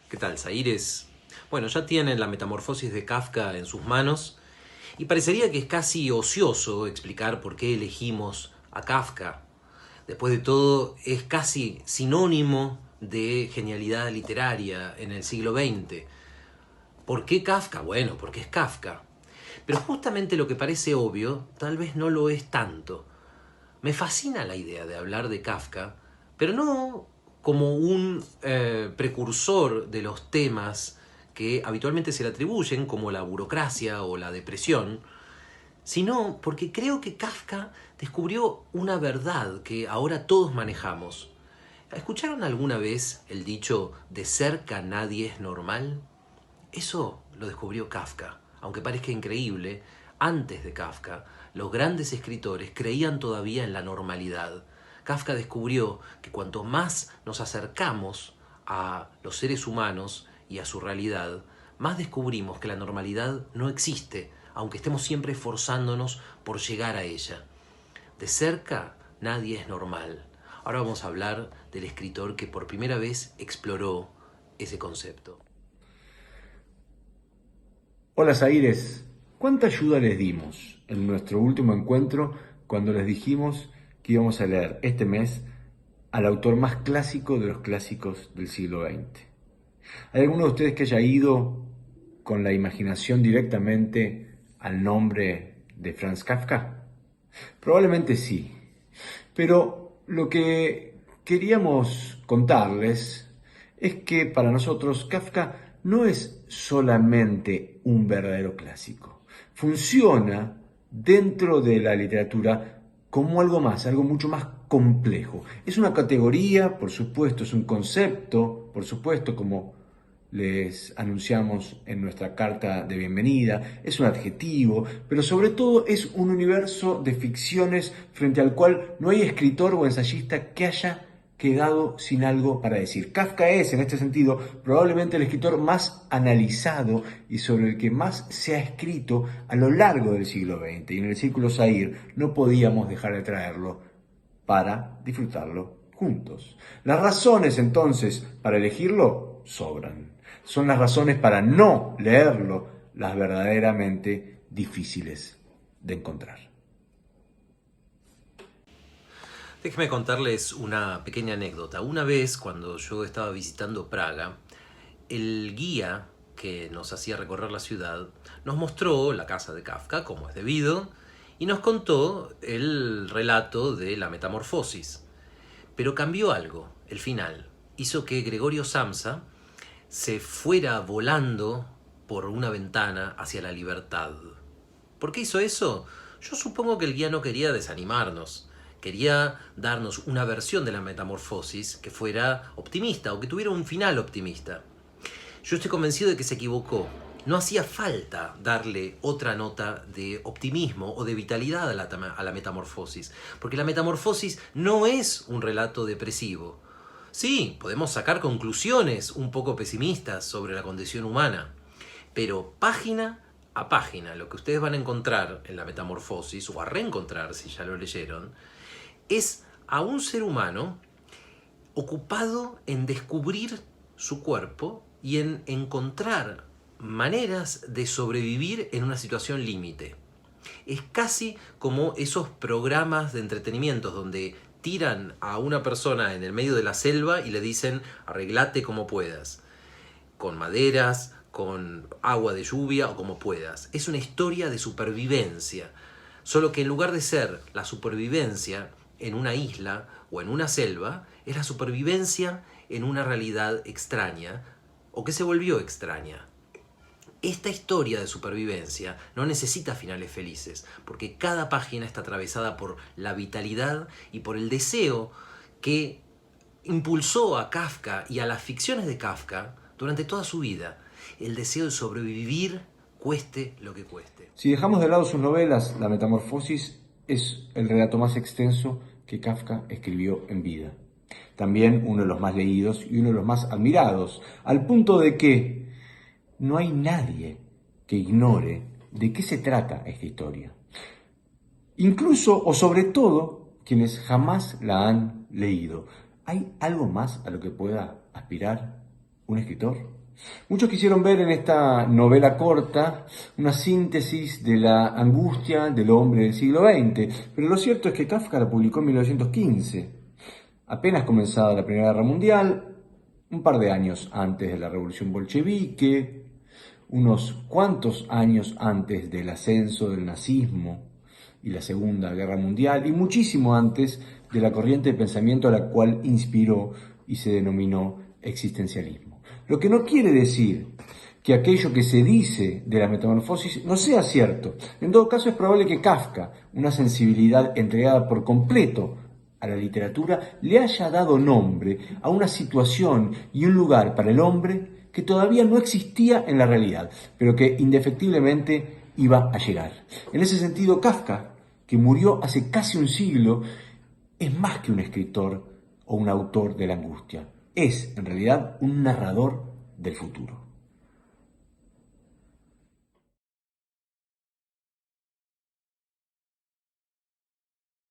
¿Qué tal, Zaires? Bueno, ya tienen la Metamorfosis de Kafka en sus manos y parecería que es casi ocioso explicar por qué elegimos a Kafka. Después de todo, es casi sinónimo de genialidad literaria en el siglo XX. ¿Por qué Kafka? Bueno, porque es Kafka. Pero justamente lo que parece obvio, tal vez no lo es tanto. Me fascina la idea de hablar de Kafka, pero no como un precursor de los temas que habitualmente se le atribuyen, como la burocracia o la depresión, sino porque creo que Kafka descubrió una verdad que ahora todos manejamos. ¿Escucharon alguna vez el dicho de cerca nadie es normal? Eso lo descubrió Kafka. Aunque parezca increíble, antes de Kafka, los grandes escritores creían todavía en la normalidad. Kafka descubrió que cuanto más nos acercamos a los seres humanos y a su realidad, más descubrimos que la normalidad no existe, aunque estemos siempre esforzándonos por llegar a ella. De cerca, nadie es normal. Ahora vamos a hablar del escritor que por primera vez exploró ese concepto. Hola Zaires, ¿cuánta ayuda les dimos en nuestro último encuentro cuando les dijimos que íbamos a leer este mes al autor más clásico de los clásicos del siglo XX? ¿Hay alguno de ustedes que haya ido con la imaginación directamente al nombre de Franz Kafka? Probablemente sí, pero lo que queríamos contarles es que para nosotros Kafka no es solamente un verdadero clásico. Funciona dentro de la literatura como algo más, algo mucho más complejo. Es una categoría, por supuesto, es un concepto, por supuesto, como les anunciamos en nuestra carta de bienvenida, es un adjetivo, pero sobre todo es un universo de ficciones frente al cual no hay escritor o ensayista que haya quedado sin algo para decir. Kafka es, en este sentido, probablemente el escritor más analizado y sobre el que más se ha escrito a lo largo del siglo XX. Y en el Círculo Zahir no podíamos dejar de traerlo para disfrutarlo juntos. Las razones entonces para elegirlo sobran. Son las razones para no leerlo las verdaderamente difíciles de encontrar. Déjenme contarles una pequeña anécdota. Una vez, cuando yo estaba visitando Praga, el guía que nos hacía recorrer la ciudad nos mostró la casa de Kafka, como es debido, y nos contó el relato de la metamorfosis. Pero cambió algo, el final. Hizo que Gregorio Samsa se fuera volando por una ventana hacia la libertad. ¿Por qué hizo eso? Yo supongo que el guía no quería desanimarnos. Quería darnos una versión de la metamorfosis que fuera optimista o que tuviera un final optimista. Yo estoy convencido de que se equivocó. No hacía falta darle otra nota de optimismo o de vitalidad a la metamorfosis, porque la metamorfosis no es un relato depresivo. Sí, podemos sacar conclusiones un poco pesimistas sobre la condición humana, pero página a página, lo que ustedes van a encontrar en la metamorfosis, o a reencontrar si ya lo leyeron, es a un ser humano ocupado en descubrir su cuerpo y en encontrar maneras de sobrevivir en una situación límite. Es casi como esos programas de entretenimiento donde tiran a una persona en el medio de la selva y le dicen arreglate como puedas, con maderas, con agua de lluvia o como puedas. Es una historia de supervivencia, solo que en lugar de ser la supervivencia en una isla o en una selva, es la supervivencia en una realidad extraña o que se volvió extraña. Esta historia de supervivencia no necesita finales felices, porque cada página está atravesada por la vitalidad y por el deseo que impulsó a Kafka y a las ficciones de Kafka durante toda su vida. El deseo de sobrevivir cueste lo que cueste. Si dejamos de lado sus novelas, La Metamorfosis es el relato más extenso que Kafka escribió en vida. También uno de los más leídos y uno de los más admirados, al punto de que no hay nadie que ignore de qué se trata esta historia. Incluso o sobre todo quienes jamás la han leído. ¿Hay algo más a lo que pueda aspirar? un escritor. Muchos quisieron ver en esta novela corta una síntesis de la angustia del hombre del siglo XX, pero lo cierto es que Kafka la publicó en 1915, apenas comenzada la Primera Guerra Mundial, un par de años antes de la Revolución Bolchevique, unos cuantos años antes del ascenso del nazismo y la Segunda Guerra Mundial, y muchísimo antes de la corriente de pensamiento a la cual inspiró y se denominó existencialismo. Lo que no quiere decir que aquello que se dice de la metamorfosis no sea cierto. En todo caso, es probable que Kafka, una sensibilidad entregada por completo a la literatura, le haya dado nombre a una situación y un lugar para el hombre que todavía no existía en la realidad, pero que indefectiblemente iba a llegar. En ese sentido, Kafka, que murió hace casi un siglo, es más que un escritor o un autor de la angustia. Es, en realidad, un narrador del futuro.